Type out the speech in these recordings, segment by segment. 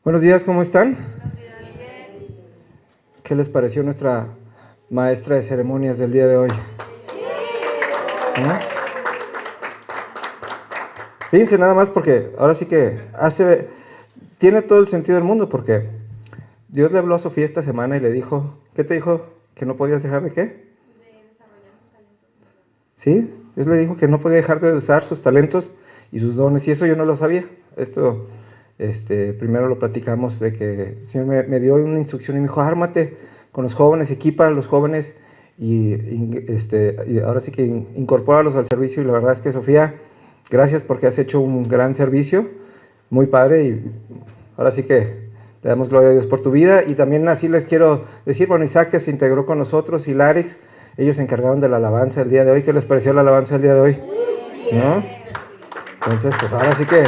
Buenos días, ¿cómo están? ¿Qué les pareció nuestra maestra de ceremonias del día de hoy? Fíjense nada más porque ahora sí que tiene todo el sentido del mundo, porque Dios le habló a Sofía esta semana y le dijo, ¿qué te dijo? ¿Que no podías dejar de qué? De desarrollar mis talentos y mis dones. Sí, Dios le dijo que no podía dejar de usar sus talentos y sus dones, y eso yo no lo sabía. Esto, primero lo platicamos de que el Señor me dio una instrucción y me dijo, ármate con los jóvenes, equipa a los jóvenes y ahora sí que incorpóralos al servicio. Y la verdad es que, Sofía, gracias porque has hecho un gran servicio, muy padre, y ahora sí que le damos gloria a Dios por tu vida. Y también así les quiero decir, bueno, Isaac, que se integró con nosotros, y Larix, ellos se encargaron de la alabanza el día de hoy. ¿Qué les pareció la alabanza el día de hoy? ¿No? Entonces, pues ahora sí que...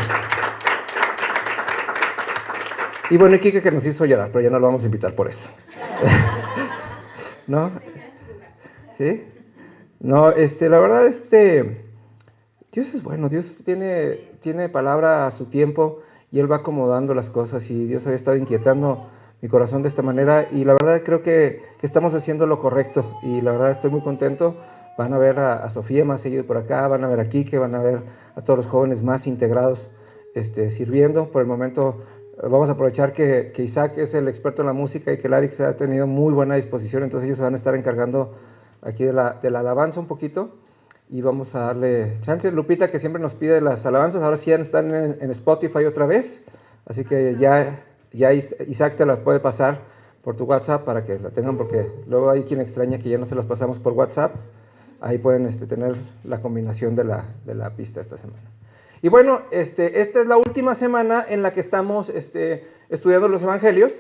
Y bueno, y Kike, que nos hizo llorar, pero ya no lo vamos a invitar por eso. ¿No? ¿Sí? No, la verdad, Dios es bueno, Dios tiene palabra a su tiempo y Él va acomodando las cosas, y Dios había estado inquietando mi corazón de esta manera, y la verdad creo que estamos haciendo lo correcto, y la verdad estoy muy contento. Van a ver a Sofía más seguido por acá, van a ver a Kike, van a ver a todos los jóvenes más integrados sirviendo. Por el momento vamos a aprovechar que Isaac es el experto en la música y que Larix ha tenido muy buena disposición, entonces ellos se van a estar encargando aquí de la alabanza un poquito, y vamos a darle chance. Lupita, que siempre nos pide las alabanzas, ahora sí ya están en Spotify otra vez, así que ya Isaac te las puede pasar por tu WhatsApp para que la tengan, porque luego hay quien extraña que ya no se las pasamos por WhatsApp. Ahí pueden tener la combinación de la pista esta semana. Y bueno, esta es la última semana en la que estamos estudiando los evangelios.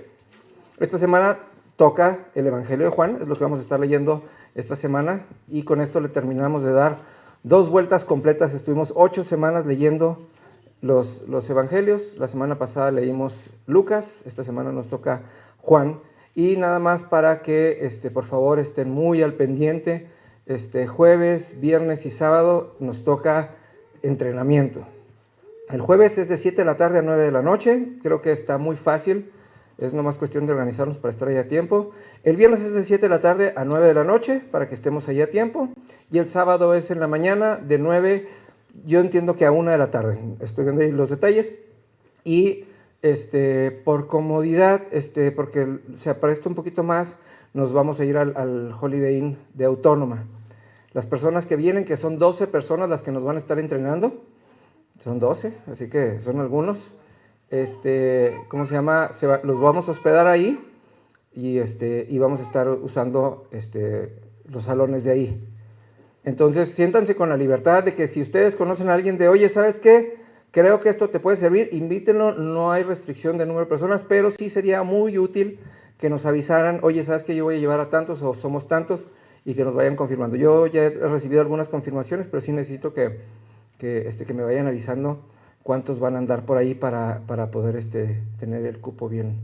Esta semana toca el Evangelio de Juan, es lo que vamos a estar leyendo esta semana, y con esto le terminamos de dar 2 vueltas completas. Estuvimos 8 semanas leyendo los evangelios. La semana pasada leímos Lucas, esta semana nos toca Juan, y nada más para que por favor estén muy al pendiente. Jueves, viernes y sábado nos toca entrenamiento. El jueves es de 7 de la tarde a 9 de la noche, creo que está muy fácil, es nomás cuestión de organizarnos para estar ahí a tiempo. El viernes es de 7 de la tarde a 9 de la noche, para que estemos ahí a tiempo. Y el sábado es en la mañana, de 9, yo entiendo que a 1 de la tarde. Estoy viendo ahí los detalles. Y por comodidad, porque se apresta un poquito más, nos vamos a ir al Holiday Inn de Autónoma. Las personas que vienen, que son 12 personas las que nos van a estar entrenando, son 12, así que son algunos. ¿Cómo se llama? Los vamos a hospedar ahí, y vamos a estar usando los salones de ahí. Entonces, siéntanse con la libertad de que si ustedes conocen a alguien de, oye, ¿sabes qué? Creo que esto te puede servir, invítenlo. No hay restricción de número de personas, pero sí sería muy útil que nos avisaran, oye, ¿sabes qué? Yo voy a llevar a tantos, o somos tantos, y que nos vayan confirmando. Yo ya he recibido algunas confirmaciones, pero sí necesito que me vayan avisando cuántos van a andar por ahí para poder tener el cupo bien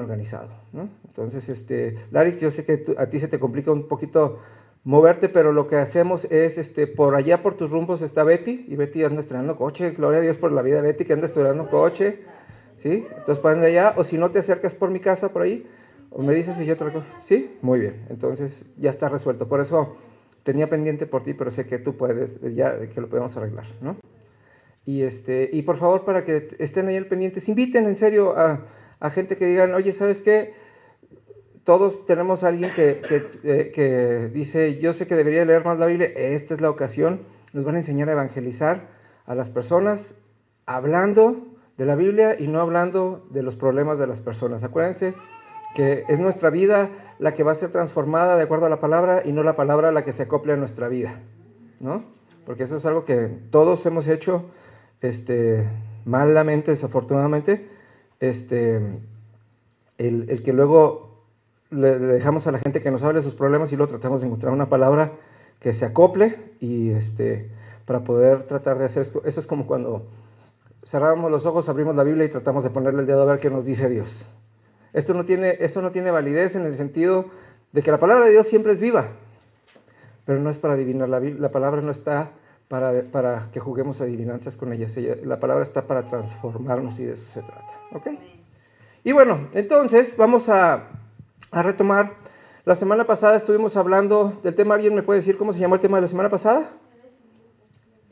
organizado, ¿no? Entonces, Larix, yo sé que a ti se te complica un poquito moverte, pero lo que hacemos es, por allá por tus rumbos está Betty, y Betty anda estrenando coche. Gloria a Dios por la vida de Betty, que anda estrenando coche, ¿sí? Entonces, para allá, o si no, te acercas por mi casa, por ahí, o me dices y yo te recojo. ¿Sí? Muy bien, entonces ya está resuelto. Por eso tenía pendiente por ti, pero sé que tú puedes, ya que lo podemos arreglar, ¿no? Y por favor, para que estén ahí al pendiente, inviten en serio a gente que digan, oye, ¿sabes qué? Todos tenemos a alguien que dice, yo sé que debería leer más la Biblia, esta es la ocasión. Nos van a enseñar a evangelizar a las personas hablando de la Biblia y no hablando de los problemas de las personas. Acuérdense que es nuestra vida la que va a ser transformada de acuerdo a la palabra, y no la palabra la que se acople a nuestra vida, ¿no? Porque eso es algo que todos hemos hecho malamente, desafortunadamente. El que luego le dejamos a la gente que nos hable de sus problemas, y luego tratamos de encontrar una palabra que se acople, y para poder tratar de hacer esto. Eso es como cuando cerramos los ojos, abrimos la Biblia y tratamos de ponerle el dedo a ver qué nos dice Dios. Eso no tiene validez, en el sentido de que la palabra de Dios siempre es viva, pero no es para adivinar. La palabra no está para que juguemos adivinanzas con ella. La palabra está para transformarnos, y de eso se trata. ¿Ok? Y bueno, entonces vamos a retomar. La semana pasada estuvimos hablando del tema. ¿Alguien me puede decir cómo se llamó el tema de la semana pasada?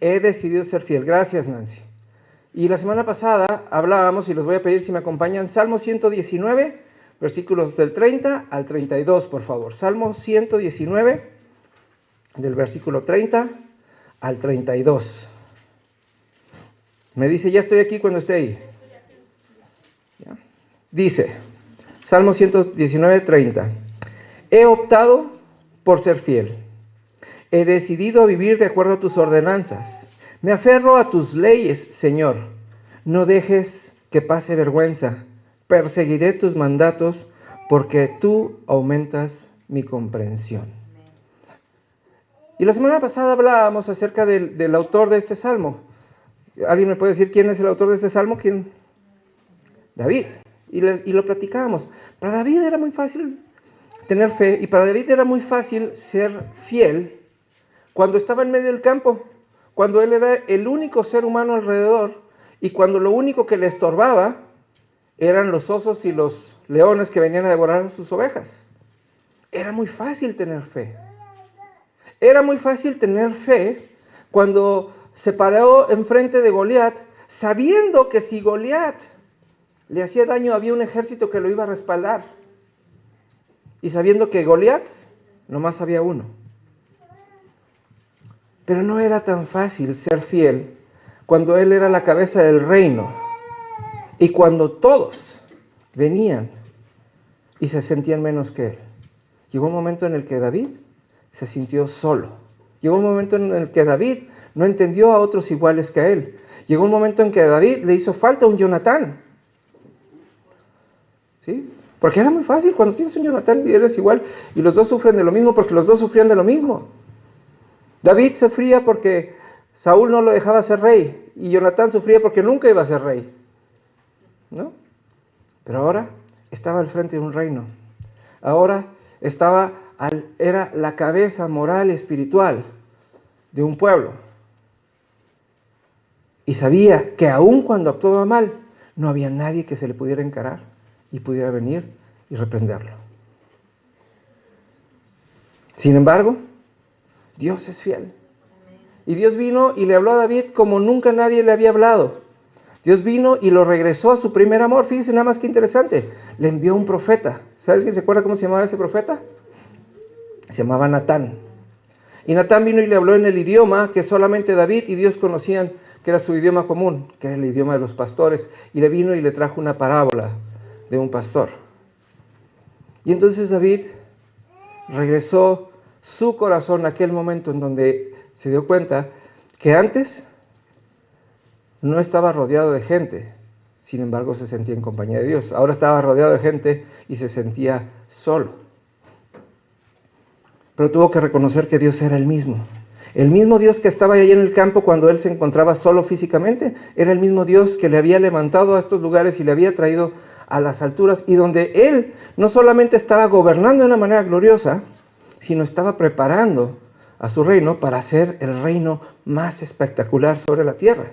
He decidido ser fiel. Gracias, Nancy. Y la semana pasada hablábamos, y les voy a pedir si me acompañan, Salmo 119, versículos del 30 al 32, por favor. Salmo 119, del versículo 30 al 32. Me dice, ya estoy aquí cuando esté ahí. ¿Ya? Dice, Salmo 119, 30. He optado por ser fiel. He decidido vivir de acuerdo a tus ordenanzas. Me aferro a tus leyes, Señor. No dejes que pase vergüenza. Perseguiré tus mandatos porque tú aumentas mi comprensión. Y la semana pasada hablábamos acerca del autor de este salmo. ¿Alguien me puede decir quién es el autor de este salmo? ¿Quién? David. Y lo platicábamos. Para David era muy fácil tener fe, y para David era muy fácil ser fiel cuando estaba en medio del campo, cuando él era el único ser humano alrededor, y cuando lo único que le estorbaba eran los osos y los leones que venían a devorar sus ovejas. Era muy fácil tener fe. Era muy fácil tener fe cuando se paró enfrente de Goliat, sabiendo que si Goliat le hacía daño había un ejército que lo iba a respaldar. Y sabiendo que Goliat nomás había uno. Pero no era tan fácil ser fiel cuando él era la cabeza del reino y cuando todos venían y se sentían menos que él. Llegó un momento en el que David se sintió solo. Llegó un momento en el que David no entendió a otros iguales que a él. Llegó un momento en que a David le hizo falta un Jonatán. ¿Sí? Porque era muy fácil cuando tienes un Jonatán y eres igual, y los dos sufren de lo mismo porque los dos sufrían de lo mismo. David sufría porque Saúl no lo dejaba ser rey, y Jonatán sufría porque nunca iba a ser rey, ¿no? Pero ahora estaba al frente de un reino. Ahora era la cabeza moral y espiritual de un pueblo. Y sabía que aun cuando actuaba mal, no había nadie que se le pudiera encarar y pudiera venir y reprenderlo. Sin embargo, Dios es fiel. Y Dios vino y le habló a David como nunca nadie le había hablado. Dios vino y lo regresó a su primer amor. Fíjense nada más que interesante. Le envió un profeta. ¿Sabe alguien se acuerda cómo se llamaba ese profeta? Se llamaba Natán. Y Natán vino y le habló en el idioma que solamente David y Dios conocían, que era su idioma común, que era el idioma de los pastores. Y le vino y le trajo una parábola de un pastor. Y entonces David regresó su corazón a aquel momento en donde se dio cuenta que antes no estaba rodeado de gente, sin embargo se sentía en compañía de Dios. Ahora estaba rodeado de gente y se sentía solo. Pero tuvo que reconocer que Dios era el mismo. El mismo Dios que estaba ahí en el campo cuando él se encontraba solo físicamente, era el mismo Dios que le había levantado a estos lugares y le había traído a las alturas, y donde él no solamente estaba gobernando de una manera gloriosa, sino estaba preparando a su reino para ser el reino más espectacular sobre la tierra.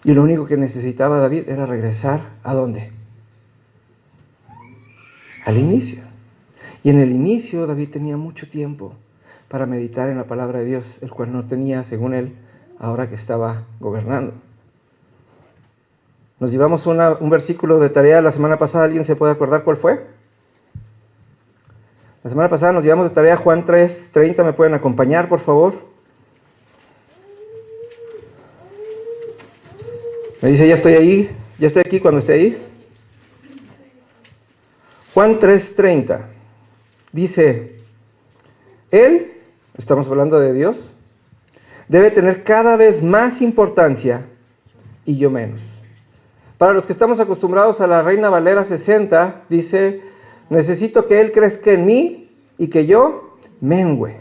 Y lo único que necesitaba David era regresar ¿a dónde? Al inicio. Y en el inicio David tenía mucho tiempo para meditar en la palabra de Dios, el cual no tenía, según él, ahora que estaba gobernando. Nos llevamos un versículo de tarea la semana pasada. ¿Alguien se puede acordar cuál fue? La semana pasada nos llevamos de tarea Juan 3:30. ¿Me pueden acompañar, por favor? Me dice, ya estoy ahí, ya estoy aquí cuando esté ahí. Juan 3:30. Dice, Él, estamos hablando de Dios, debe tener cada vez más importancia y yo menos. Para los que estamos acostumbrados a la Reina Valera 60, dice, necesito que Él crezca en mí y que yo mengüe.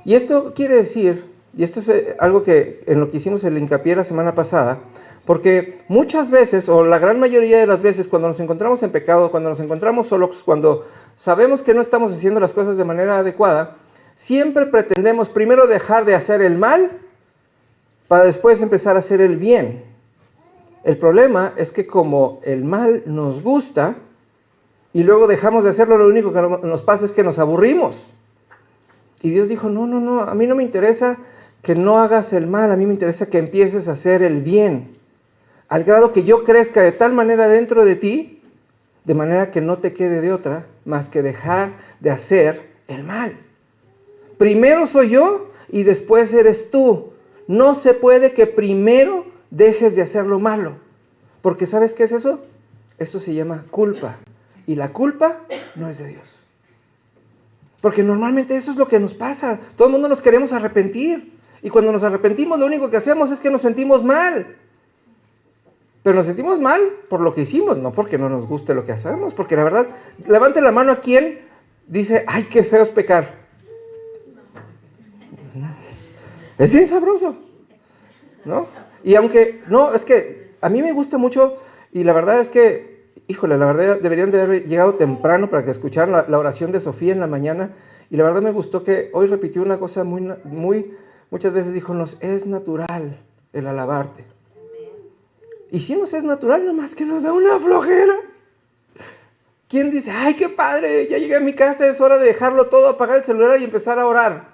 Y esto quiere decir, y esto es algo que en lo que hicimos el hincapié la semana pasada, porque muchas veces, o la gran mayoría de las veces, cuando nos encontramos en pecado, cuando nos encontramos solos, cuando sabemos que no estamos haciendo las cosas de manera adecuada, siempre pretendemos primero dejar de hacer el mal para después empezar a hacer el bien. El problema es que como el mal nos gusta y luego dejamos de hacerlo, lo único que nos pasa es que nos aburrimos. Y Dios dijo, no, a mí no me interesa que no hagas el mal, a mí me interesa que empieces a hacer el bien, al grado que yo crezca de tal manera dentro de ti, de manera que no te quede de otra más que dejar de hacer el mal. Primero soy yo y después eres tú. No se puede que primero dejes de hacer lo malo, porque ¿sabes qué es eso? Eso se llama culpa, y la culpa no es de Dios. Porque normalmente eso es lo que nos pasa. Todo el mundo nos queremos arrepentir. Y cuando nos arrepentimos, lo único que hacemos es que nos sentimos mal. Pero nos sentimos mal por lo que hicimos, no porque no nos guste lo que hacemos. Porque la verdad, levante la mano a quien dice, ay, qué feo es pecar. Es bien sabroso, ¿no? Y aunque, no, es que a mí me gusta mucho, y la verdad es que, híjole, la verdad deberían de haber llegado temprano para que escucharan la oración de Sofía en la mañana, y la verdad me gustó que hoy repitió una cosa muchas veces dijo, nos es natural el alabarte. Y sí nos es natural, nomás que nos da una flojera. ¿Quién dice, ay, qué padre, ya llegué a mi casa, es hora de dejarlo todo, apagar el celular y empezar a orar?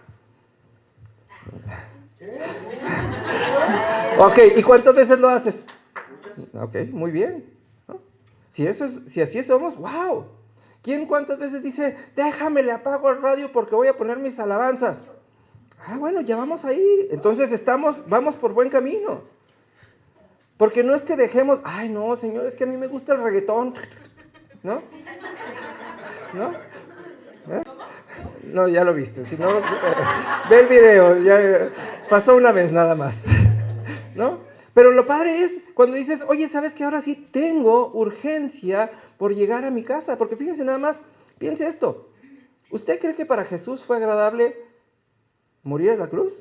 Ok, ¿y cuántas veces lo haces? Ok, muy bien, ¿no? Si así somos, wow. ¿Cuántas veces dice, déjame, le apago el radio porque voy a poner mis alabanzas? Ah, bueno, ya vamos ahí. Entonces vamos por buen camino. Porque no es que dejemos, ay no, Señor, es que a mí me gusta el reggaetón, ¿no? ¿No? ¿Eh? No, ya lo viste. Si no, ve el video, ya pasó una vez nada más, ¿no? Pero lo padre es cuando dices, oye, ¿sabes qué? Ahora sí tengo urgencia por llegar a mi casa. Porque fíjense nada más, piense esto. ¿Usted cree que para Jesús fue agradable morir en la cruz?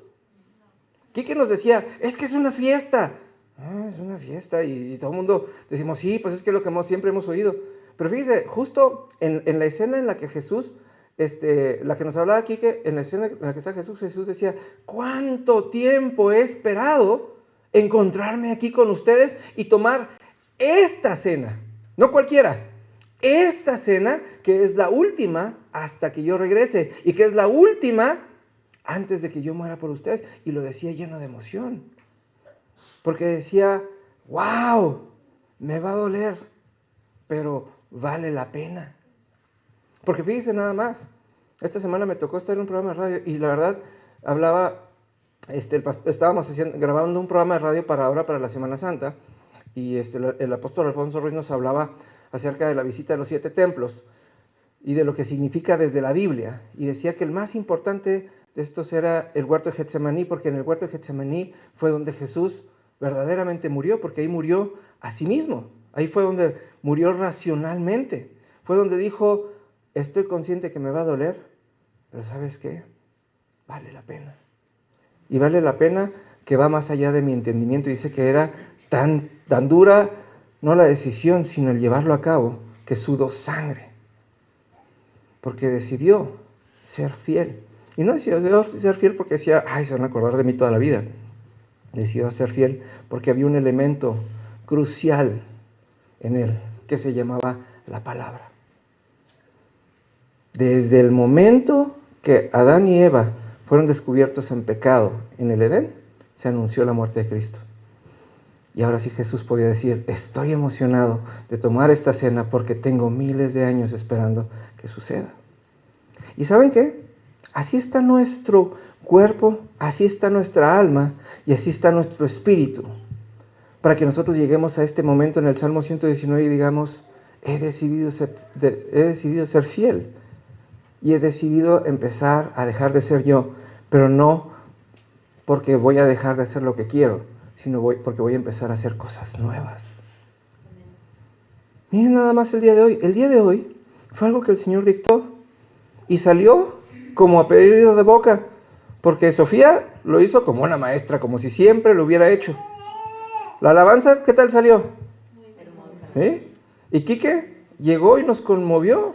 Quique nos decía, es que es una fiesta. Ah, es una fiesta y todo el mundo decimos, sí, pues es que es lo que siempre hemos oído. Pero fíjense, justo en la escena en la que Jesús, la que nos hablaba Quique, en la escena en la que está Jesús decía, ¿cuánto tiempo he esperado encontrarme aquí con ustedes y tomar esta cena? No cualquiera, esta cena que es la última hasta que yo regrese y que es la última antes de que yo muera por ustedes. Y lo decía lleno de emoción, porque decía, wow, me va a doler, pero vale la pena. Porque fíjense nada más, esta semana me tocó estar en un programa de radio y la verdad hablaba, estábamos grabando un programa de radio para la Semana Santa y el apóstol Alfonso Ruiz nos hablaba acerca de la visita de los 7 templos y de lo que significa desde la Biblia, y decía que el más importante de estos era el huerto de Getsemaní, porque en el huerto de Getsemaní fue donde Jesús verdaderamente murió, porque ahí murió a sí mismo, ahí fue donde murió racionalmente, fue donde dijo, estoy consciente que me va a doler, pero ¿sabes qué? Vale la pena. Y vale la pena que va más allá de mi entendimiento. Dice que era tan dura, no la decisión, sino el llevarlo a cabo, que sudó sangre. Porque decidió ser fiel. Y no decidió ser fiel porque decía, ay, se van a acordar de mí toda la vida. Decidió ser fiel porque había un elemento crucial en él, que se llamaba la palabra. Desde el momento que Adán y Eva fueron descubiertos en pecado en el Edén, se anunció la muerte de Cristo. Y ahora sí Jesús podía decir, estoy emocionado de tomar esta cena porque tengo miles de años esperando que suceda. ¿Y saben qué? Así está nuestro cuerpo, así está nuestra alma y así está nuestro espíritu. Para que nosotros lleguemos a este momento en el Salmo 119 y digamos, he decidido ser fiel. Y he decidido empezar a dejar de ser yo, pero no porque voy a dejar de hacer lo que quiero, sino porque voy a empezar a hacer cosas nuevas. Miren nada más el día de hoy. El día de hoy fue algo que el Señor dictó y salió como a pedido de boca, porque Sofía lo hizo como una maestra, como si siempre lo hubiera hecho. La alabanza, ¿qué tal salió? ¿Sí? Y Quique llegó y nos conmovió.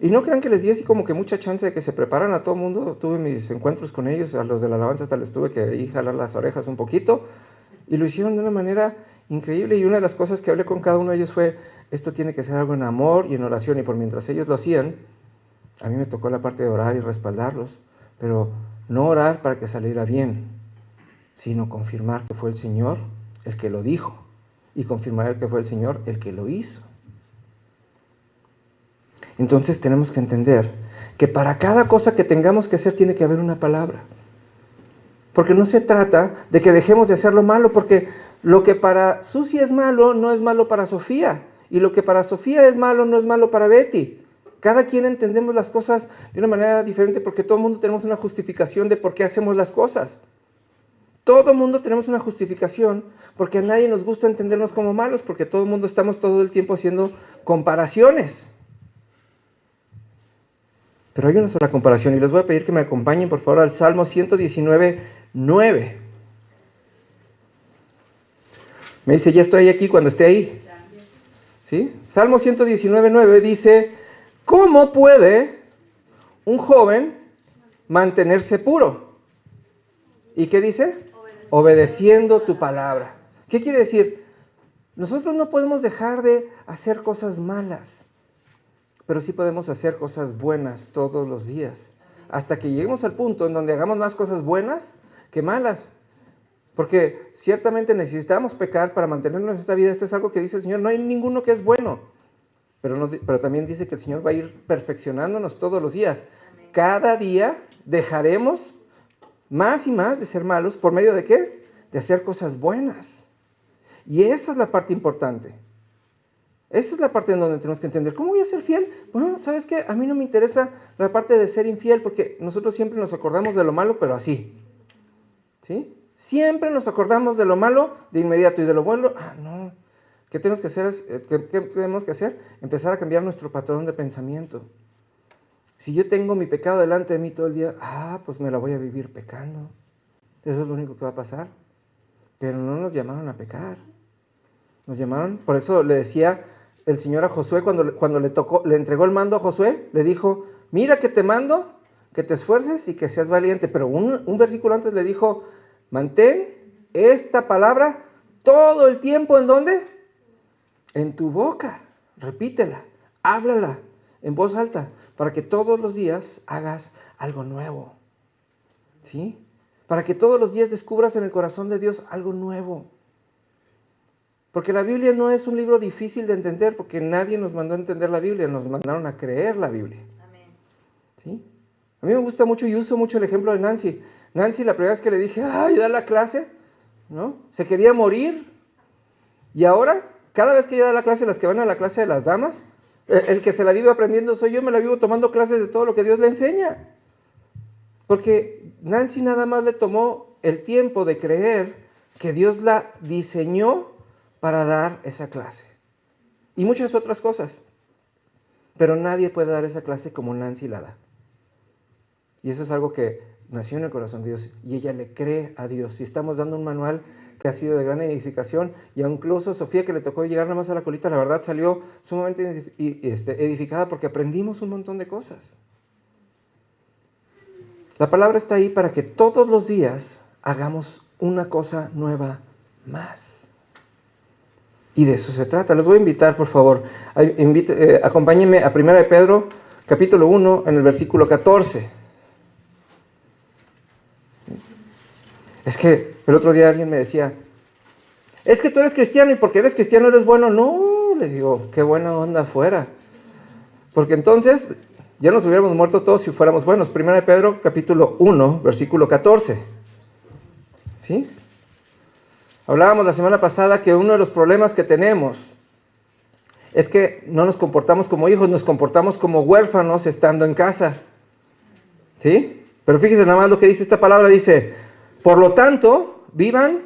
Y no crean que les di así como que mucha chance de que se preparan a todo el mundo. Tuve mis encuentros con ellos, a los de la alabanza hasta les tuve que ir jalar las orejas un poquito. Y lo hicieron de una manera increíble, y una de las cosas que hablé con cada uno de ellos fue, esto tiene que ser algo en amor y en oración, y por mientras ellos lo hacían, a mí me tocó la parte de orar y respaldarlos, pero no orar para que saliera bien, sino confirmar que fue el Señor el que lo dijo, y confirmar que fue el Señor el que lo hizo. Entonces tenemos que entender que para cada cosa que tengamos que hacer tiene que haber una palabra. Porque no se trata de que dejemos de hacer lo malo, porque lo que para Susi es malo, no es malo para Sofía. Y lo que para Sofía es malo, no es malo para Betty. Cada quien entendemos las cosas de una manera diferente, porque todo el mundo tenemos una justificación de por qué hacemos las cosas. Todo el mundo tenemos una justificación, porque a nadie nos gusta entendernos como malos, porque todo el mundo estamos todo el tiempo haciendo comparaciones. Pero hay una sola comparación, y les voy a pedir que me acompañen por favor al Salmo 119:9. Me dice, ya estoy aquí cuando esté ahí. ¿Sí? Salmo 119:9 dice, ¿cómo puede un joven mantenerse puro? ¿Y qué dice? Obedeciendo tu palabra. ¿Qué quiere decir? Nosotros no podemos dejar de hacer cosas malas, pero sí podemos hacer cosas buenas todos los días, hasta que lleguemos al punto en donde hagamos más cosas buenas que malas, porque ciertamente necesitamos pecar para mantenernos en esta vida. Esto es algo que dice el Señor, no hay ninguno que es bueno, pero también dice que el Señor va a ir perfeccionándonos todos los días. Cada día dejaremos más y más de ser malos, ¿por medio de qué? De hacer cosas buenas. Y esa es la parte importante. Esa es la parte en donde tenemos que entender, ¿cómo voy a ser fiel? Bueno, ¿sabes qué? A mí no me interesa la parte de ser infiel, porque nosotros siempre nos acordamos de lo malo, pero así. ¿Sí? Siempre nos acordamos de lo malo de inmediato, y de lo bueno, no. ¿Qué tenemos que hacer? ¿Qué tenemos que hacer? Empezar a cambiar nuestro patrón de pensamiento. Si yo tengo mi pecado delante de mí todo el día, pues me la voy a vivir pecando. Eso es lo único que va a pasar. Pero no nos llamaron a pecar. Nos llamaron, por eso le decía el Señor a Josué, cuando le entregó el mando a Josué, le dijo, mira que te mando, que te esfuerces y que seas valiente. Pero un versículo antes le dijo, mantén esta palabra todo el tiempo, ¿en dónde? En tu boca. Repítela, háblala en voz alta, para que todos los días hagas algo nuevo. ¿Sí? Para que todos los días descubras en el corazón de Dios algo nuevo. Porque la Biblia no es un libro difícil de entender, porque nadie nos mandó a entender la Biblia, nos mandaron a creer la Biblia. Amén. ¿Sí? A mí me gusta mucho y uso mucho el ejemplo de Nancy. Nancy, la primera vez que le dije, da la clase, ¿no? Se quería morir. Y ahora, cada vez que ella da la clase, las que van a la clase de las damas, el que se la vive aprendiendo soy yo, me la vivo tomando clases de todo lo que Dios le enseña. Porque Nancy nada más le tomó el tiempo de creer que Dios la diseñó para dar esa clase. Y muchas otras cosas. Pero nadie puede dar esa clase como Nancy la da. Y eso es algo que nació en el corazón de Dios. Y ella le cree a Dios. Y estamos dando un manual que ha sido de gran edificación. Y incluso Sofía, que le tocó llegar nada más a la colita, la verdad salió sumamente edificada, porque aprendimos un montón de cosas. La palabra está ahí para que todos los días hagamos una cosa nueva más. Y de eso se trata. Les voy a invitar, por favor, acompáñenme a 1 de Pedro, capítulo 1, en el versículo 14. Es que el otro día alguien me decía, es que tú eres cristiano y porque eres cristiano eres bueno. No, le digo, qué buena onda fuera. Porque entonces ya nos hubiéramos muerto todos si fuéramos buenos. 1 de Pedro, capítulo 1, versículo 14. ¿Sí? Hablábamos la semana pasada que uno de los problemas que tenemos es que no nos comportamos como hijos, nos comportamos como huérfanos estando en casa. ¿Sí? Pero fíjense nada más lo que dice esta palabra, dice, por lo tanto, vivan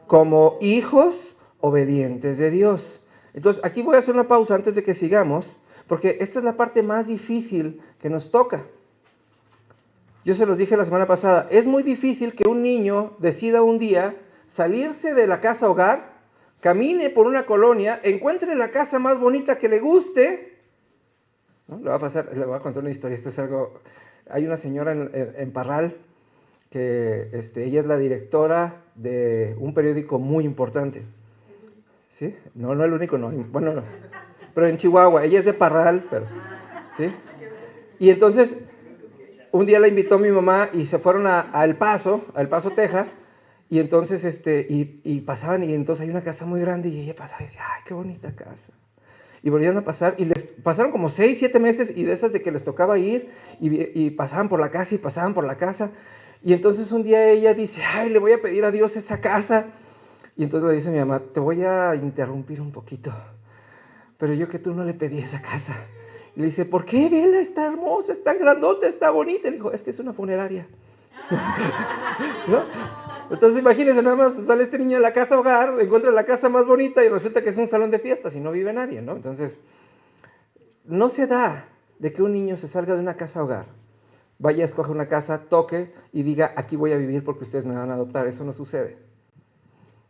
como hijos obedientes de Dios. Entonces, aquí voy a hacer una pausa antes de que sigamos, porque esta es la parte más difícil que nos toca. Yo se los dije la semana pasada, es muy difícil que un niño decida un día salirse de la casa hogar, camine por una colonia, encuentre la casa más bonita que le guste, ¿no? Le voy a contar una historia. Esto es algo. Hay una señora en Parral que ella es la directora de un periódico muy importante. ¿Sí? No el único, no. Bueno, no. Pero en Chihuahua, ella es de Parral, pero, ¿sí? Y entonces, un día la invitó mi mamá y se fueron a El Paso, Texas, y entonces, y pasaban, y entonces hay una casa muy grande, y ella pasaba y decía, ¡ay, qué bonita casa! Y volvían a pasar, y les pasaron como 6, 7 meses, y de esas de que les tocaba ir, y pasaban por la casa, y pasaban por la casa, y entonces un día ella dice, ¡ay, le voy a pedir a Dios esa casa! Y entonces le dice a mi mamá, te voy a interrumpir un poquito, pero yo que tú no le pedí esa casa. Y le dice, ¿por qué? Vela, está hermosa, está grandota, está bonita. Y le dijo, es que es una funeraria. ¿No? Entonces imagínense, nada más sale este niño de la casa hogar, encuentra la casa más bonita y resulta que es un salón de fiestas y no vive nadie, ¿no? Entonces, no se da de que un niño se salga de una casa hogar, vaya a escoger una casa, toque y diga, aquí voy a vivir porque ustedes me van a adoptar. Eso no sucede.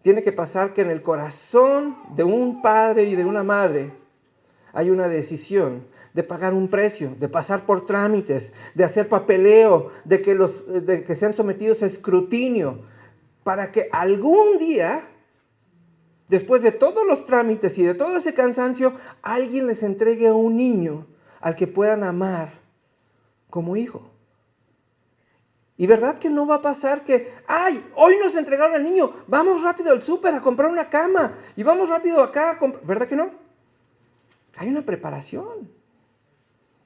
Tiene que pasar que en el corazón de un padre y de una madre hay una decisión de pagar un precio, de pasar por trámites, de hacer papeleo, de que sean sometidos a escrutinio, para que algún día, después de todos los trámites y de todo ese cansancio, alguien les entregue a un niño al que puedan amar como hijo. Y verdad que no va a pasar que, ¡ay! Hoy nos entregaron al niño, vamos rápido al súper a comprar una cama, y vamos rápido acá a comprar. ¿Verdad que no? Hay una preparación.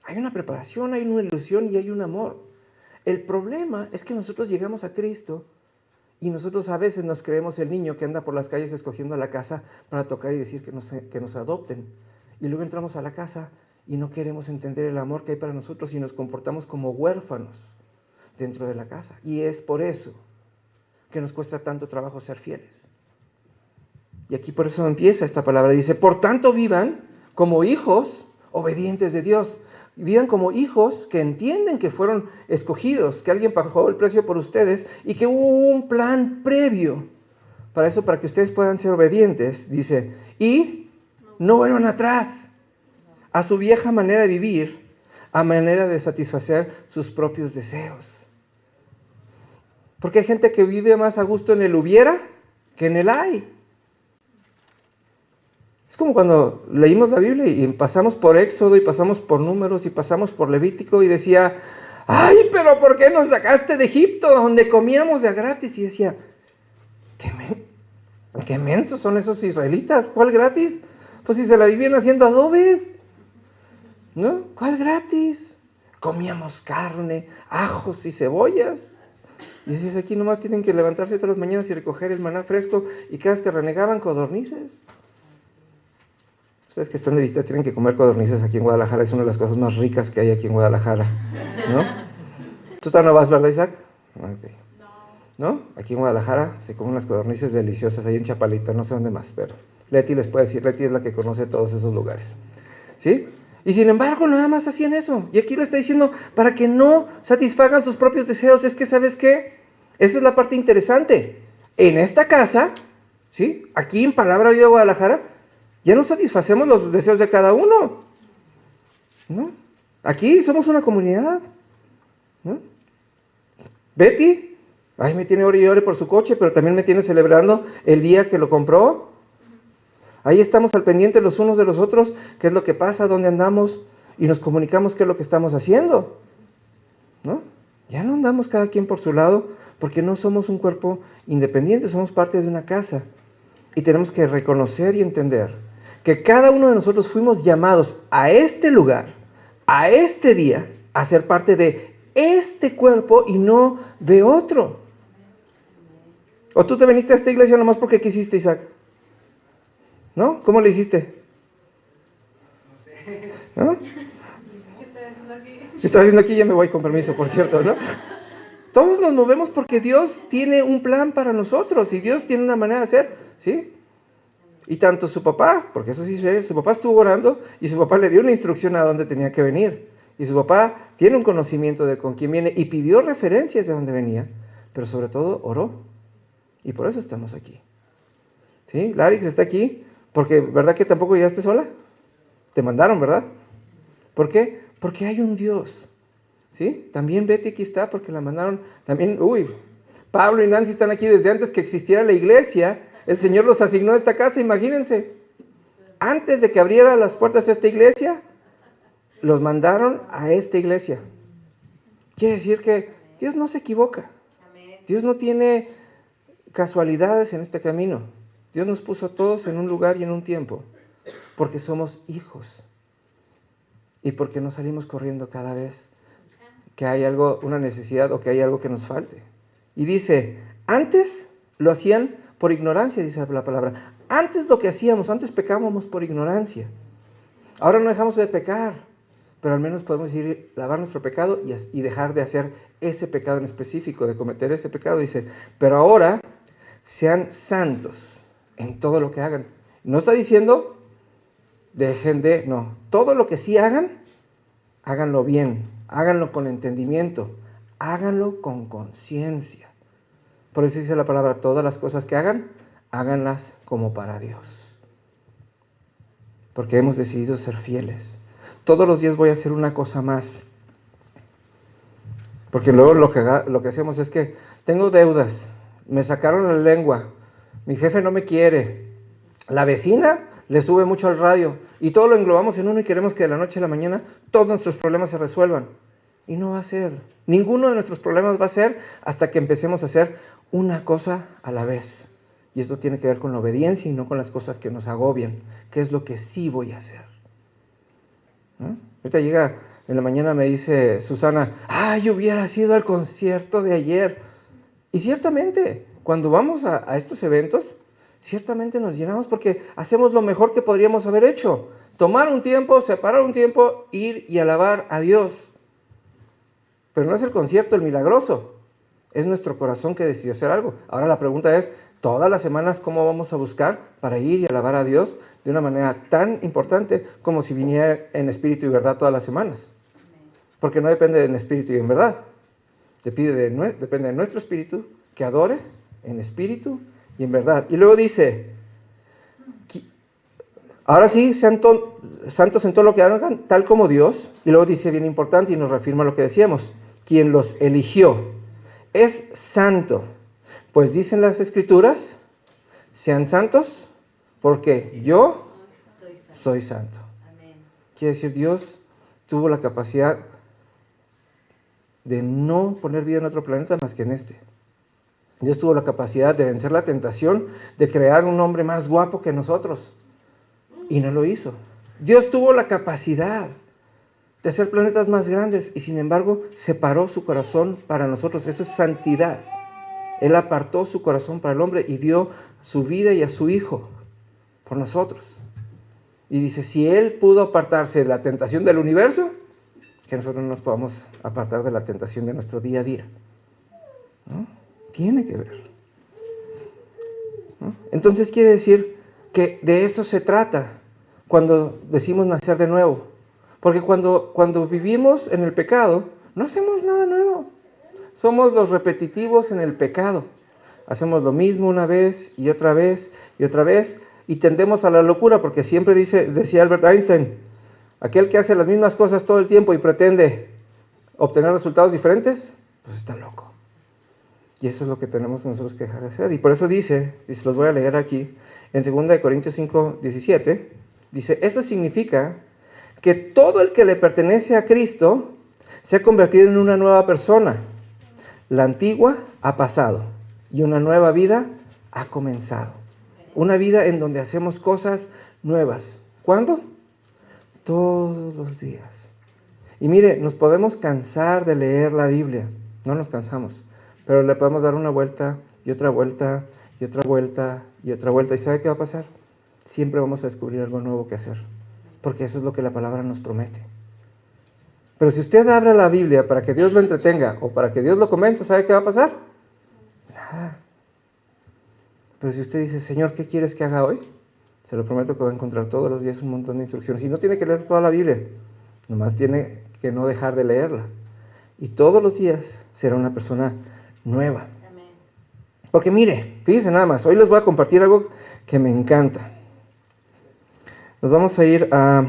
Hay una ilusión y hay un amor. El problema es que nosotros llegamos a Cristo y nosotros a veces nos creemos el niño que anda por las calles escogiendo la casa para tocar y decir que nos adopten. Y luego entramos a la casa y no queremos entender el amor que hay para nosotros y nos comportamos como huérfanos dentro de la casa. Y es por eso que nos cuesta tanto trabajo ser fieles. Y aquí por eso empieza esta palabra. Dice, por tanto vivan como hijos obedientes de Dios. Vivan como hijos que entienden que fueron escogidos, que alguien pagó el precio por ustedes y que hubo un plan previo para eso, para que ustedes puedan ser obedientes. Dice, y no vuelvan atrás a su vieja manera de vivir, a manera de satisfacer sus propios deseos. Porque hay gente que vive más a gusto en el hubiera que en el hay. Es como cuando leímos la Biblia y pasamos por Éxodo y pasamos por Números y pasamos por Levítico y decía, ¡ay, pero por qué nos sacaste de Egipto donde comíamos de a gratis! Y decía, qué mensos son esos israelitas, ¿cuál gratis? Pues si se la vivían haciendo adobes, ¿no? ¿Cuál gratis? Comíamos carne, ajos y cebollas. Y dices, aquí nomás tienen que levantarse todas las mañanas y recoger el maná fresco y cada vez que renegaban codornices. Ustedes que están de visita tienen que comer codornices aquí en Guadalajara, es una de las cosas más ricas que hay aquí en Guadalajara, ¿no? ¿Tú no vas, verdad, Isaac? Okay. ¿No? Aquí en Guadalajara se comen unas codornices deliciosas, ahí en Chapalita, no sé dónde más, pero Leti les puede decir, Leti es la que conoce todos esos lugares, ¿sí? Y sin embargo, nada más hacían eso. Y aquí lo está diciendo, para que no satisfagan sus propios deseos. Es que, ¿sabes qué? Esa es la parte interesante. En esta casa, ¿sí? Aquí en Palabra Vida Guadalajara, ya no satisfacemos los deseos de cada uno, ¿no? Aquí somos una comunidad, ¿no? Betty, ay, me tiene ore y ore por su coche, pero también me tiene celebrando el día que lo compró. Ahí estamos al pendiente los unos de los otros, qué es lo que pasa, dónde andamos, y nos comunicamos qué es lo que estamos haciendo, ¿no? Ya no andamos cada quien por su lado, porque no somos un cuerpo independiente, somos parte de una casa. Y tenemos que reconocer y entender que cada uno de nosotros fuimos llamados a este lugar, a este día, a ser parte de este cuerpo y no de otro. ¿O tú te viniste a esta iglesia nomás porque quisiste, Isaac? ¿No? ¿Cómo le hiciste? No sé. ¿No? ¿Qué estoy haciendo aquí? Si estoy haciendo aquí ya me voy con permiso, por cierto, ¿no? Todos nos movemos porque Dios tiene un plan para nosotros y Dios tiene una manera de hacer, ¿sí? Y tanto su papá, porque eso sí sé, su papá estuvo orando y su papá le dio una instrucción a dónde tenía que venir. Y su papá tiene un conocimiento de con quién viene y pidió referencias de dónde venía, pero sobre todo oró. Y por eso estamos aquí. ¿Sí? Larix está aquí porque, ¿verdad que tampoco llegaste sola? Te mandaron, ¿verdad? ¿Por qué? Porque hay un Dios, ¿sí? También Betty aquí está porque la mandaron, también, Pablo y Nancy están aquí desde antes que existiera la iglesia. El Señor los asignó a esta casa, imagínense. Antes de que abriera las puertas a esta iglesia, los mandaron a esta iglesia. Quiere decir que Dios no se equivoca. Dios no tiene casualidades en este camino. Dios nos puso a todos en un lugar y en un tiempo, porque somos hijos. Y porque no salimos corriendo cada vez que hay algo, una necesidad o que hay algo que nos falte. Y dice, antes lo hacían por ignorancia, dice la palabra. Antes lo que hacíamos, antes pecábamos por ignorancia. Ahora no dejamos de pecar, pero al menos podemos ir lavar nuestro pecado y dejar de hacer ese pecado en específico, de cometer ese pecado. Dice, pero ahora sean santos en todo lo que hagan. No está diciendo, dejen de, no. Todo lo que sí hagan, háganlo bien, háganlo con entendimiento, háganlo con conciencia. Por eso dice la palabra, todas las cosas que hagan, háganlas como para Dios. Porque hemos decidido ser fieles. Todos los días voy a hacer una cosa más. Porque luego lo que hacemos es que tengo deudas, me sacaron la lengua, mi jefe no me quiere, la vecina le sube mucho al radio y todo lo englobamos en uno y queremos que de la noche a la mañana todos nuestros problemas se resuelvan. Y no va a ser. Ninguno de nuestros problemas va a ser hasta que empecemos a hacer una cosa a la vez. Y esto tiene que ver con la obediencia y no con las cosas que nos agobian, que es lo que sí voy a hacer. ¿No? Ahorita llega en la mañana, me dice Susana, yo hubiera ido al concierto de ayer. Y ciertamente, cuando vamos a estos eventos, ciertamente nos llenamos porque hacemos lo mejor que podríamos haber hecho. Tomar un tiempo, separar un tiempo, ir y alabar a Dios. Pero no es el concierto el milagroso, es nuestro corazón que decide hacer algo. Ahora la pregunta es, todas las semanas, ¿cómo vamos a buscar para ir y alabar a Dios de una manera tan importante como si viniera en espíritu y verdad todas las semanas? Porque no depende en espíritu y en verdad. Depende de nuestro espíritu que adore en espíritu y en verdad. Y luego dice, ahora sí, sean santos en todo lo que hagan, tal como Dios. Y luego dice, bien importante, y nos reafirma lo que decíamos, quien los eligió es santo. Pues dicen las Escrituras, sean santos, porque yo soy santo. Quiere decir, Dios tuvo la capacidad de no poner vida en otro planeta más que en este. Dios tuvo la capacidad de vencer la tentación de crear un hombre más guapo que nosotros. Y no lo hizo. Dios tuvo la capacidad de hacer planetas más grandes y sin embargo separó su corazón para nosotros. Eso es santidad. Él apartó su corazón para el hombre y dio su vida y a su hijo por nosotros. Y dice, si Él pudo apartarse de la tentación del universo, que nosotros no nos podamos apartar de la tentación de nuestro día a día. ¿No? Tiene que ver. ¿No? Entonces quiere decir que de eso se trata cuando decimos nacer de nuevo. Porque cuando vivimos en el pecado, no hacemos nada nuevo. Somos los repetitivos en el pecado. Hacemos lo mismo una vez y otra vez y otra vez y tendemos a la locura porque siempre decía Albert Einstein, aquel que hace las mismas cosas todo el tiempo y pretende obtener resultados diferentes, pues está loco. Y eso es lo que tenemos nosotros que dejar de hacer. Y por eso dice, y se los voy a leer aquí, en 2 Corintios 5:17, dice, eso significa que todo el que le pertenece a Cristo se ha convertido en una nueva persona. La antigua ha pasado y una nueva vida ha comenzado. Una vida en donde hacemos cosas nuevas. ¿Cuándo? Todos los días. Y mire, nos podemos cansar de leer la Biblia. No nos cansamos. Pero le podemos dar una vuelta y otra vuelta y otra vuelta y otra vuelta. ¿Y sabe qué va a pasar? Siempre vamos a descubrir algo nuevo que hacer. Porque eso es lo que la palabra nos promete. Pero si usted abre la Biblia para que Dios lo entretenga o para que Dios lo convenza, ¿sabe qué va a pasar? Nada. Pero si usted dice, Señor, ¿qué quieres que haga hoy? Se lo prometo que va a encontrar todos los días un montón de instrucciones. Y no tiene que leer toda la Biblia, nomás tiene que no dejar de leerla. Y todos los días será una persona nueva. Porque mire, fíjense nada más, hoy les voy a compartir algo que me encanta. Nos vamos a ir a...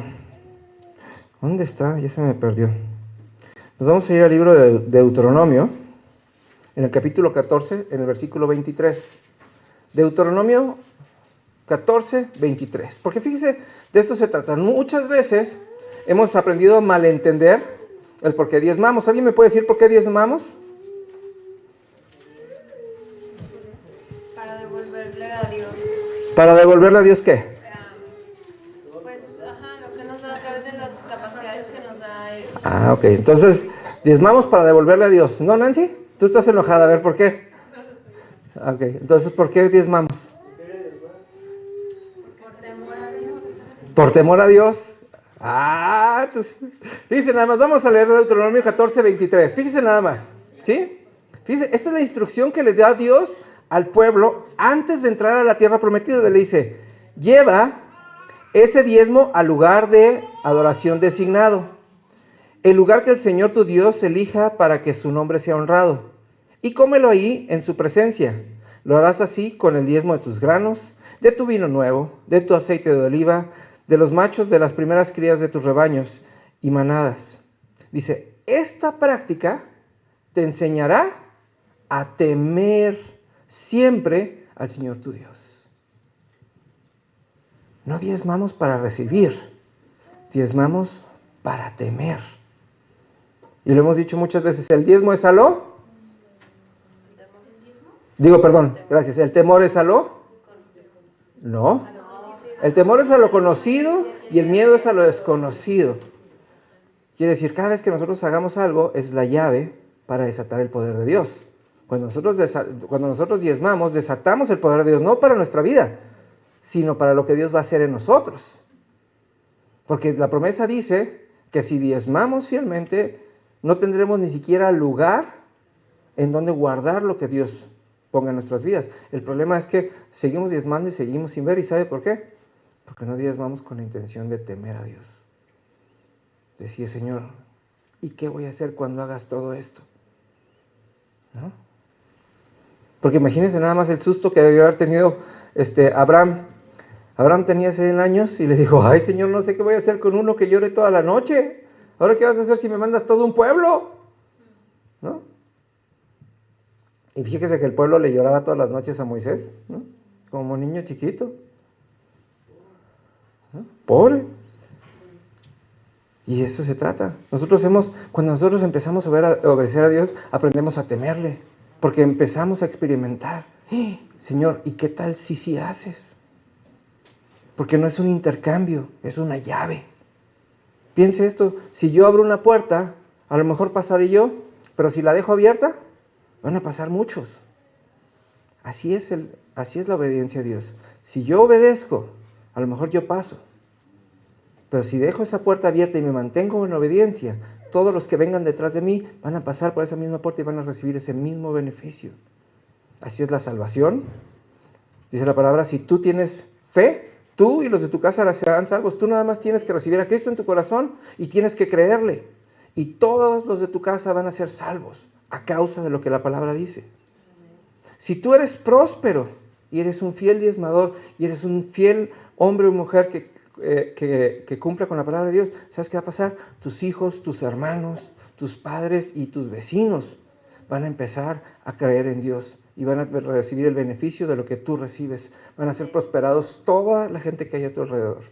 ¿Dónde está? Ya se me perdió. Nos vamos a ir al libro de Deuteronomio, en el capítulo 14, en el versículo 23. Deuteronomio 14, 23. Porque fíjese, de esto se trata. Muchas veces hemos aprendido a malentender el por qué diezmamos. ¿Alguien me puede decir por qué diezmamos? Para devolverle a Dios. ¿Para devolverle a Dios qué? Pues, lo que nos da a través de las capacidades que nos da Él. Ah, ok. Entonces, diezmamos para devolverle a Dios. ¿No, Nancy? Tú estás enojada. A ver, ¿por qué? Ok. Entonces, ¿por qué diezmamos? Por temor a Dios. Por temor a Dios. Fíjense nada más, vamos a leer Deuteronomio 14, 23. Fíjense nada más, ¿sí? Fíjense, esta es la instrucción que le da Dios al pueblo antes de entrar a la tierra prometida. Le dice, lleva ese diezmo al lugar de adoración designado, el lugar que el Señor tu Dios elija para que su nombre sea honrado, y cómelo ahí en su presencia. Lo harás así con el diezmo de tus granos, de tu vino nuevo, de tu aceite de oliva, de los machos de las primeras crías de tus rebaños y manadas. Dice, esta práctica te enseñará a temer siempre al Señor tu Dios. No diezmamos para recibir, diezmamos para temer. Y lo hemos dicho muchas veces, el diezmo es aló. Gracias. ¿El temor es aló? No. El temor es a lo conocido y el miedo es a lo desconocido. Quiere decir, cada vez que nosotros hagamos algo, es la llave para desatar el poder de Dios. Cuando nosotros diezmamos, desatamos el poder de Dios, no para nuestra vida, sino para lo que Dios va a hacer en nosotros. Porque la promesa dice que si diezmamos fielmente, no tendremos ni siquiera lugar en donde guardar lo que Dios ponga en nuestras vidas. El problema es que seguimos diezmando y seguimos sin ver. ¿Y sabe por qué? Porque no diezmamos con la intención de temer a Dios. Decir, Señor, ¿y qué voy a hacer cuando hagas todo esto? ¿No? Porque imagínense nada más el susto que debió haber tenido Abraham. Abraham tenía 100 años y le dijo, ay Señor, no sé qué voy a hacer con uno que llore toda la noche. ¿Ahora qué vas a hacer si me mandas todo un pueblo? ¿No? Y fíjese que el pueblo le lloraba todas las noches a Moisés, ¿no? Como niño chiquito. ¿No? Pobre. Y eso se trata. Cuando nosotros empezamos a obedecer a Dios, aprendemos a temerle. Porque empezamos a experimentar. Señor, ¿y qué tal si sí haces? Porque no es un intercambio, es una llave. Piense esto, si yo abro una puerta, a lo mejor pasaré yo, pero si la dejo abierta, van a pasar muchos. Así es la obediencia a Dios. Si yo obedezco, a lo mejor yo paso. Pero si dejo esa puerta abierta y me mantengo en obediencia, todos los que vengan detrás de mí van a pasar por esa misma puerta y van a recibir ese mismo beneficio. Así es la salvación. Dice la palabra, si tú tienes fe, tú y los de tu casa serán salvos. Tú nada más tienes que recibir a Cristo en tu corazón y tienes que creerle. Y todos los de tu casa van a ser salvos a causa de lo que la palabra dice. Si tú eres próspero y eres un fiel diezmador y eres un fiel hombre o mujer que cumpla con la palabra de Dios, ¿sabes qué va a pasar? Tus hijos, tus hermanos, tus padres y tus vecinos van a empezar a creer en Dios y van a recibir el beneficio de lo que tú recibes. Van a ser prosperados toda la gente que hay a tu alrededor.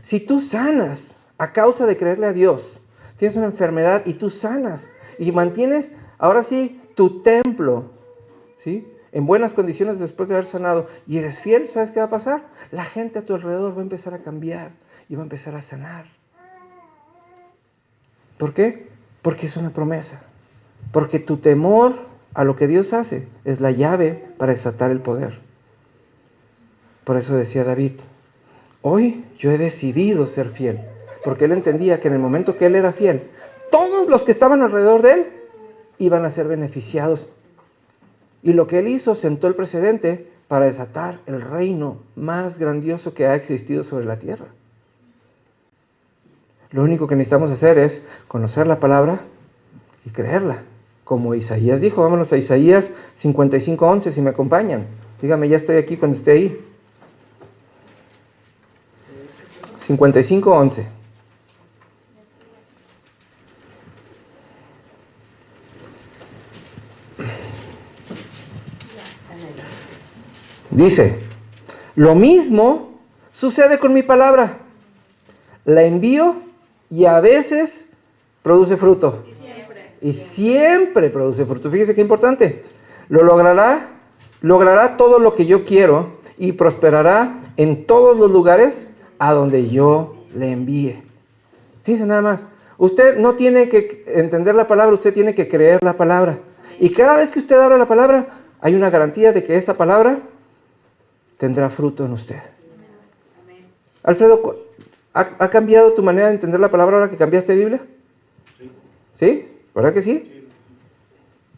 Si tú sanas a causa de creerle a Dios, tienes una enfermedad y tú sanas y mantienes, ahora sí, tu templo, ¿sí?, en buenas condiciones después de haber sanado y eres fiel, ¿sabes qué va a pasar? La gente a tu alrededor va a empezar a cambiar y va a empezar a sanar. ¿Por qué? Porque es una promesa. Porque tu temor a lo que Dios hace es la llave para desatar el poder. Por eso decía David, hoy yo he decidido ser fiel. Porque él entendía que en el momento que él era fiel, todos los que estaban alrededor de él iban a ser beneficiados. Y lo que él hizo sentó el precedente para desatar el reino más grandioso que ha existido sobre la tierra. Lo único que necesitamos hacer es conocer la palabra y creerla. Como Isaías dijo, vámonos a Isaías 55:11, si me acompañan. Dígame, ya estoy aquí cuando esté ahí. 55:11. Dice, lo mismo sucede con mi palabra. La envío y a veces produce fruto. Y siempre produce fruto. Fíjese qué importante. Lo logrará todo lo que yo quiero y prosperará en todos los lugares a donde yo le envíe. Fíjese nada más. Usted no tiene que entender la palabra, usted tiene que creer la palabra. Y cada vez que usted abra la palabra, hay una garantía de que esa palabra tendrá fruto en usted. Alfredo, ¿ha cambiado tu manera de entender la palabra ahora que cambiaste de Biblia? ¿Sí? ¿Verdad que sí?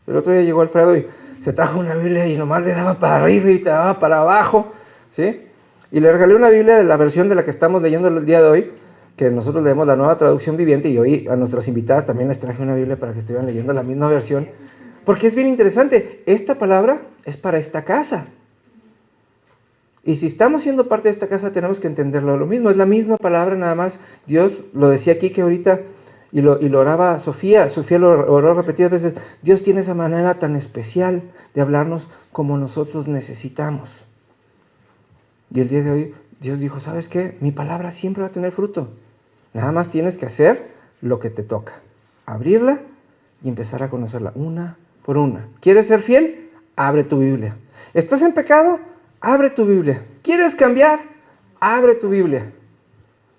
El otro día llegó Alfredo y se trajo una Biblia y nomás le daba para arriba y te daba para abajo, ¿sí? Y le regalé una Biblia de la versión de la que estamos leyendo el día de hoy, que nosotros leemos la Nueva Traducción Viviente, y hoy a nuestras invitadas también les traje una Biblia para que estuvieran leyendo la misma versión, porque es bien interesante. Esta palabra es para esta casa. Y si estamos siendo parte de esta casa, tenemos que entenderlo. Lo mismo, es la misma palabra, nada más. Dios lo decía aquí que ahorita, y lo oraba Sofía lo oró repetidas veces. Dios tiene esa manera tan especial de hablarnos como nosotros necesitamos. Y el día de hoy, Dios dijo, ¿sabes qué? Mi palabra siempre va a tener fruto. Nada más tienes que hacer lo que te toca. Abrirla y empezar a conocerla una por una. ¿Quieres ser fiel? Abre tu Biblia. ¿Estás en pecado? Abre tu Biblia. ¿Quieres cambiar? Abre tu Biblia.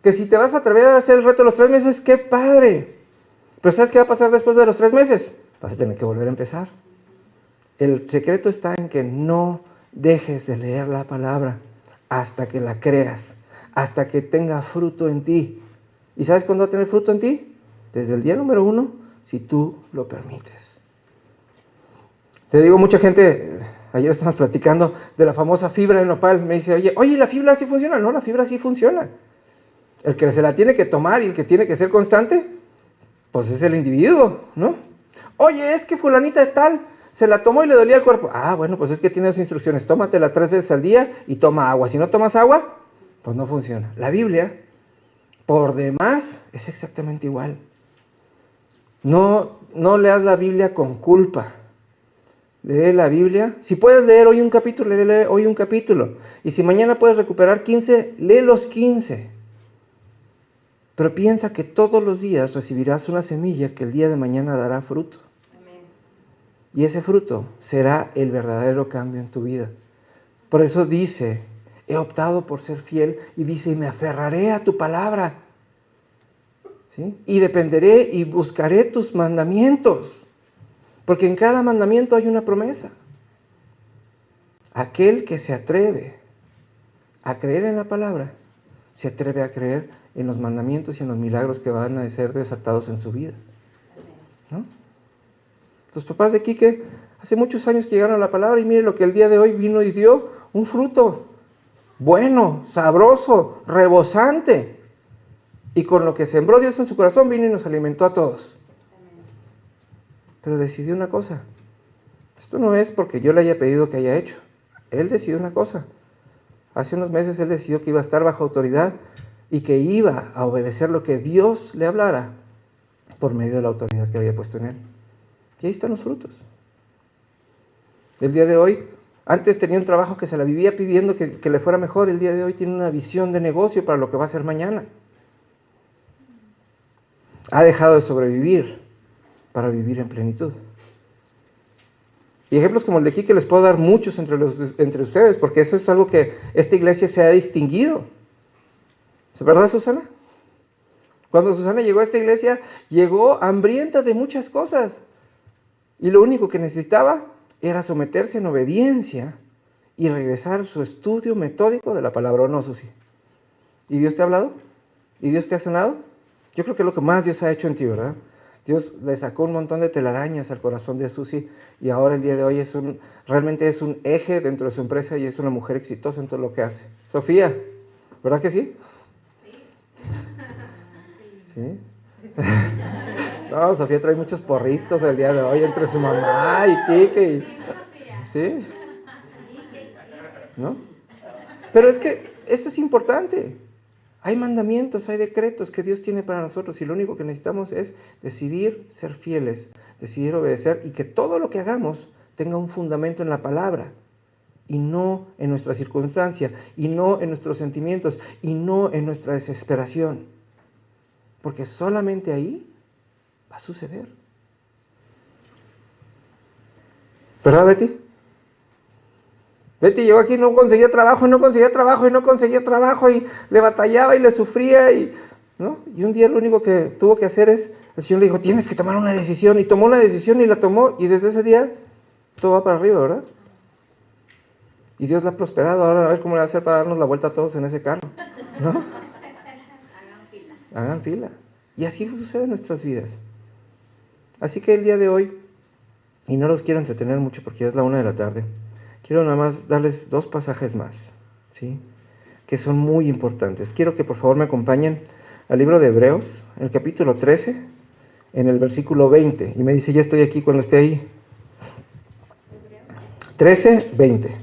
Que si te vas a atrever a hacer el reto de los 3 meses, ¡qué padre! Pero ¿sabes qué va a pasar después de los 3 meses? Vas a tener que volver a empezar. El secreto está en que no dejes de leer la palabra hasta que la creas, hasta que tenga fruto en ti. ¿Y sabes cuándo va a tener fruto en ti? Desde el día número 1, si tú lo permites. Te digo, mucha gente, ayer estamos platicando de la famosa fibra de nopal, me dice, oye, ¿la fibra sí funciona? No, la fibra sí funciona. El que se la tiene que tomar y el que tiene que ser constante, pues es el individuo, ¿no? Oye, es que fulanita de tal se la tomó y le dolía el cuerpo. Ah, bueno, pues es que tiene las instrucciones, tómatela 3 veces al día y toma agua. Si no tomas agua, pues no funciona. La Biblia, por demás, es exactamente igual. No leas la Biblia con culpa. Lee la Biblia. Si puedes leer hoy un capítulo, lee hoy un capítulo. Y si mañana puedes recuperar 15, lee los 15. Pero piensa que todos los días recibirás una semilla que el día de mañana dará fruto. Amén. Y ese fruto será el verdadero cambio en tu vida. Por eso dice, he optado por ser fiel, y dice, y me aferraré a tu palabra. ¿Sí? Y dependeré y buscaré tus mandamientos. Porque en cada mandamiento hay una promesa. Aquel que se atreve a creer en la palabra, se atreve a creer en los mandamientos y en los milagros que van a ser desatados en su vida, ¿no? Los papás de Quique hace muchos años que llegaron a la palabra, y mire lo que el día de hoy vino y dio: un fruto bueno, sabroso, rebosante. Y con lo que sembró Dios en su corazón, vino y nos alimentó a todos. Pero decidió una cosa. Esto no es porque yo le haya pedido que haya hecho. Él decidió una cosa. Hace unos meses él decidió que iba a estar bajo autoridad y que iba a obedecer lo que Dios le hablara por medio de la autoridad que había puesto en él. Y ahí están los frutos. El día de hoy, antes tenía un trabajo que se la vivía pidiendo que le fuera mejor. El día de hoy tiene una visión de negocio para lo que va a hacer mañana. Ha dejado de sobrevivir para vivir en plenitud. Y ejemplos como el de aquí que les puedo dar muchos entre ustedes, porque eso es algo que esta iglesia se ha distinguido. ¿Es verdad, Susana? Cuando Susana llegó a esta iglesia, llegó hambrienta de muchas cosas. Y lo único que necesitaba era someterse en obediencia y regresar a su estudio metódico de la palabra, ¿o no, Susi? ¿Y Dios te ha hablado? ¿Y Dios te ha sanado? Yo creo que es lo que más Dios ha hecho en ti, ¿verdad? Dios le sacó un montón de telarañas al corazón de Susi, y ahora el día de hoy realmente es un eje dentro de su empresa y es una mujer exitosa en todo lo que hace. Sofía, ¿verdad que sí? ¿Sí? No, Sofía trae muchos porristos el día de hoy entre su mamá y Kike. ¿Sí? ¿No? Pero es que eso es importante. Hay mandamientos, hay decretos que Dios tiene para nosotros, y lo único que necesitamos es decidir ser fieles, decidir obedecer, y que todo lo que hagamos tenga un fundamento en la palabra. y no en nuestra circunstancia, y no en nuestros sentimientos, y no en nuestra desesperación. Porque solamente ahí va a suceder. ¿Verdad, Betty? Betty llegó aquí y no conseguía trabajo, y no conseguía trabajo, y no conseguía trabajo, y le batallaba y le sufría, ¿no? Y un día lo único que tuvo que hacer es, el Señor le dijo, tienes que tomar una decisión, y tomó una decisión y la tomó, y desde ese día todo va para arriba, ¿verdad? Y Dios la ha prosperado, ahora a ver cómo le va a hacer para darnos la vuelta a todos en ese carro, ¿no? Hagan fila. Hagan fila. Y así sucede en nuestras vidas. Así que el día de hoy, y no los quiero entretener mucho porque ya es la 1 de la tarde, quiero nada más darles 2 pasajes más, ¿sí? Que son muy importantes. Quiero que por favor me acompañen al libro de Hebreos, en el capítulo 13, en el versículo 20. Y me dice, ya estoy aquí cuando esté ahí. 13, 20.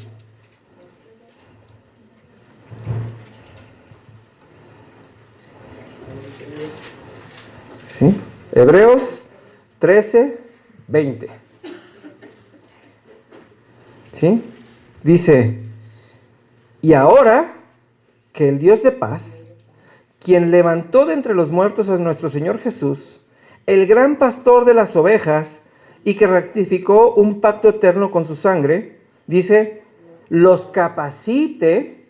¿Sí? Hebreos 13, 20. ¿Sí? Dice, y ahora que el Dios de paz, quien levantó de entre los muertos a nuestro Señor Jesús, el gran pastor de las ovejas, y que ratificó un pacto eterno con su sangre, dice, los capacite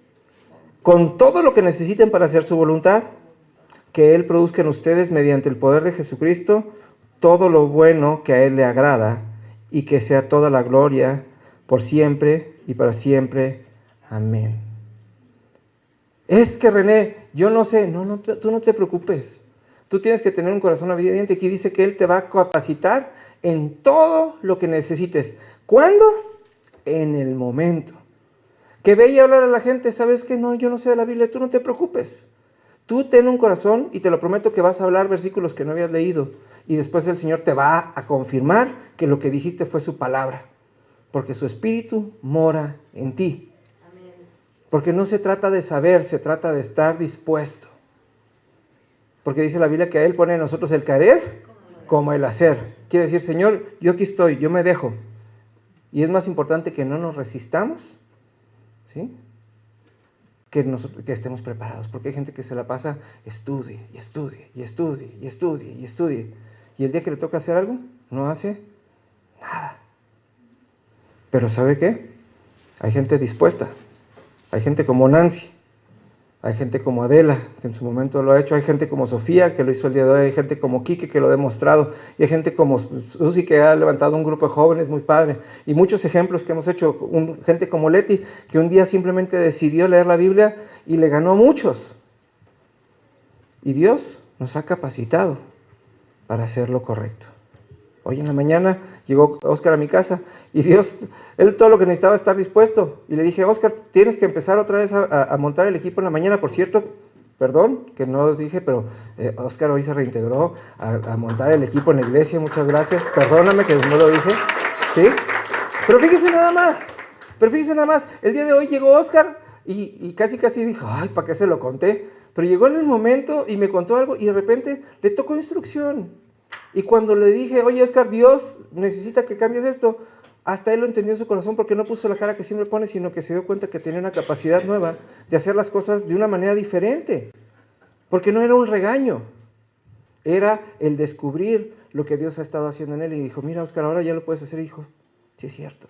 con todo lo que necesiten para hacer su voluntad, que Él produzca en ustedes mediante el poder de Jesucristo todo lo bueno que a Él le agrada, y que sea toda la gloria por siempre y para siempre. Amén. Es que René, yo no sé, tú no te preocupes. Tú tienes que tener un corazón obediente. Aquí dice que Él te va a capacitar en todo lo que necesites. ¿Cuándo? En el momento. Que ve y hablar a la gente, ¿sabes qué? No, yo no sé de la Biblia, tú no te preocupes. Tú ten un corazón y te lo prometo que vas a hablar versículos que no habías leído. Y después el Señor te va a confirmar que lo que dijiste fue su palabra. Porque su Espíritu mora en ti. Amén. Porque no se trata de saber, se trata de estar dispuesto. Porque dice la Biblia que a Él pone en nosotros el querer como el hacer. Quiere decir, Señor, yo aquí estoy, yo me dejo. Y es más importante que no nos resistamos, ¿sí? Que estemos preparados. Porque hay gente que se la pasa, estudie, y estudie, y estudie, y estudie, y estudie. Y el día que le toca hacer algo, no hace nada. Pero ¿sabe qué? Hay gente dispuesta. Hay gente como Nancy. Hay gente como Adela, que en su momento lo ha hecho. Hay gente como Sofía, que lo hizo el día de hoy. Hay gente como Quique, que lo ha demostrado. Y hay gente como Susi, que ha levantado un grupo de jóvenes muy padre. Y muchos ejemplos que hemos hecho. Gente como Leti, que un día simplemente decidió leer la Biblia y le ganó a muchos. Y Dios nos ha capacitado para hacer lo correcto. Hoy en la mañana llegó Oscar a mi casa y Dios, él todo lo que necesitaba estar dispuesto. Y le dije, Oscar, tienes que empezar otra vez a montar el equipo en la mañana. Por cierto, perdón que no lo dije, pero Oscar hoy se reintegró a montar el equipo en la iglesia. Muchas gracias. Perdóname que no lo dije. ¿Sí? Pero fíjese nada más. El día de hoy llegó Oscar y casi dijo, ay, ¿para qué se lo conté? Pero llegó en el momento y me contó algo y de repente le tocó instrucción. Y cuando le dije, oye Oscar, Dios necesita que cambies esto, hasta él lo entendió en su corazón porque no puso la cara que siempre pone, sino que se dio cuenta que tenía una capacidad nueva de hacer las cosas de una manera diferente. Porque no era un regaño, era el descubrir lo que Dios ha estado haciendo en él. Y dijo, mira Oscar, ahora ya lo puedes hacer, hijo. Sí es cierto.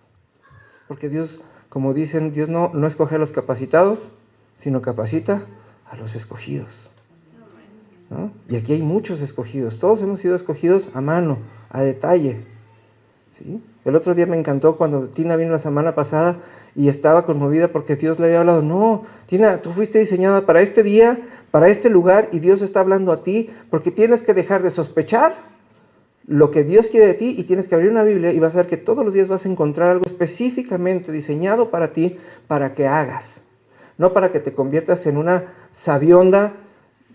Porque Dios, como dicen, Dios no escoge a los capacitados, sino capacita a los escogidos. ¿No? Y aquí hay muchos escogidos, todos hemos sido escogidos a mano, a detalle, ¿sí? El otro día me encantó cuando Tina vino la semana pasada y estaba conmovida porque Dios le había hablado, no, Tina, tú fuiste diseñada para este día, para este lugar, y Dios está hablando a ti, porque tienes que dejar de sospechar lo que Dios quiere de ti y tienes que abrir una Biblia y vas a ver que todos los días vas a encontrar algo específicamente diseñado para ti, para que hagas, no para que te conviertas en una sabionda.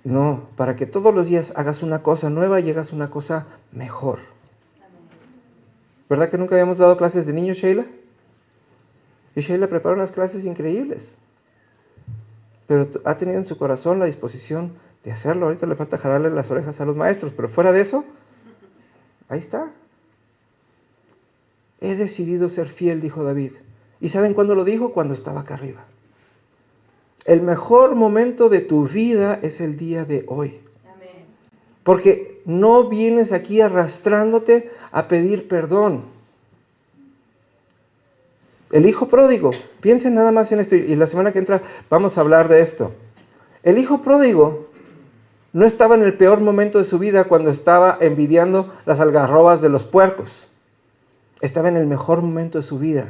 No, para que todos los días hagas una cosa nueva y hagas una cosa mejor. ¿Verdad que nunca habíamos dado clases de niños, Sheila? Y Sheila prepara unas clases increíbles. Pero ha tenido en su corazón la disposición de hacerlo. Ahorita le falta jalarle las orejas a los maestros, pero fuera de eso, ahí está. He decidido ser fiel, dijo David. ¿Y saben cuándo lo dijo? Cuando estaba acá arriba. El mejor momento de tu vida es el día de hoy. Porque no vienes aquí arrastrándote a pedir perdón. El hijo pródigo, piensen nada más en esto, y la semana que entra vamos a hablar de esto. El hijo pródigo no estaba en el peor momento de su vida cuando estaba envidiando las algarrobas de los puercos. Estaba en el mejor momento de su vida,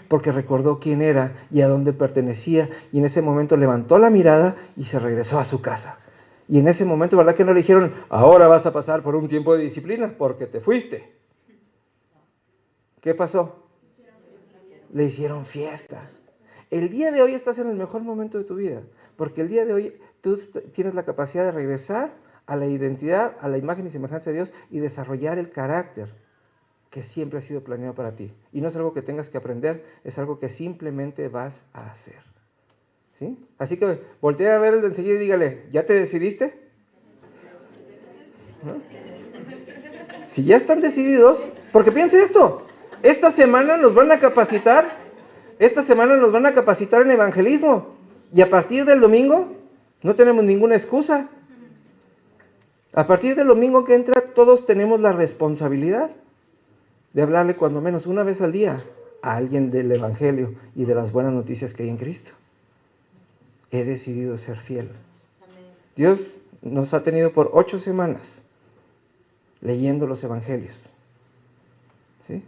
porque recordó quién era y a dónde pertenecía, y en ese momento levantó la mirada y se regresó a su casa. Y en ese momento, ¿verdad que no le dijeron, ahora vas a pasar por un tiempo de disciplina porque te fuiste? ¿Qué pasó? Le hicieron fiesta. El día de hoy estás en el mejor momento de tu vida, porque el día de hoy tú tienes la capacidad de regresar a la identidad, a la imagen y semejanza de Dios y desarrollar el carácter que siempre ha sido planeado para ti. Y no es algo que tengas que aprender, es algo que simplemente vas a hacer. ¿Sí? Así que voltea a ver el de enseguida y dígale, ¿ya te decidiste? ¿No? Si ya están decididos, porque piense esto, esta semana nos van a capacitar en evangelismo, y a partir del domingo no tenemos ninguna excusa. A partir del domingo que entra, todos tenemos la responsabilidad de hablarle cuando menos una vez al día a alguien del evangelio y de las buenas noticias que hay en Cristo. He decidido ser fiel. Dios nos ha tenido por 8 semanas leyendo los evangelios. ¿Sí?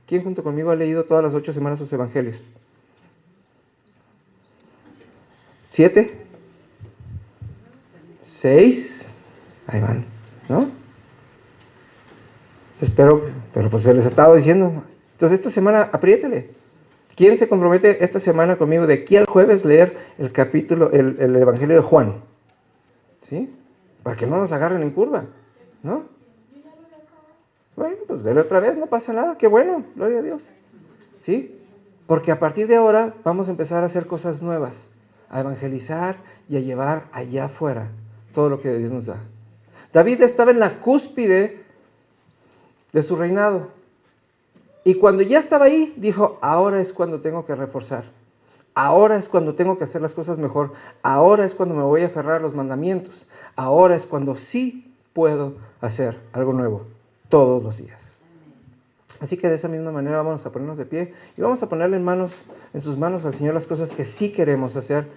¿Quién junto conmigo ha leído todas las 8 semanas los evangelios? 7, 6, ahí van, ¿no? Espero, pero pues se les estaba diciendo. Entonces esta semana apriétele. ¿Quién se compromete esta semana conmigo de aquí al jueves leer el capítulo, el Evangelio de Juan? ¿Sí? Para que no nos agarren en curva, ¿no? Bueno, pues dele otra vez, no pasa nada, qué bueno, gloria a Dios. ¿Sí? Porque a partir de ahora vamos a empezar a hacer cosas nuevas, a evangelizar y a llevar allá afuera todo lo que Dios nos da. David estaba en la cúspide de su reinado. Y cuando ya estaba ahí, dijo, ahora es cuando tengo que reforzar. Ahora es cuando tengo que hacer las cosas mejor. Ahora es cuando me voy a aferrar a los mandamientos. Ahora es cuando sí puedo hacer algo nuevo todos los días. Así que de esa misma manera vamos a ponernos de pie y vamos a ponerle en sus manos al Señor las cosas que sí queremos hacer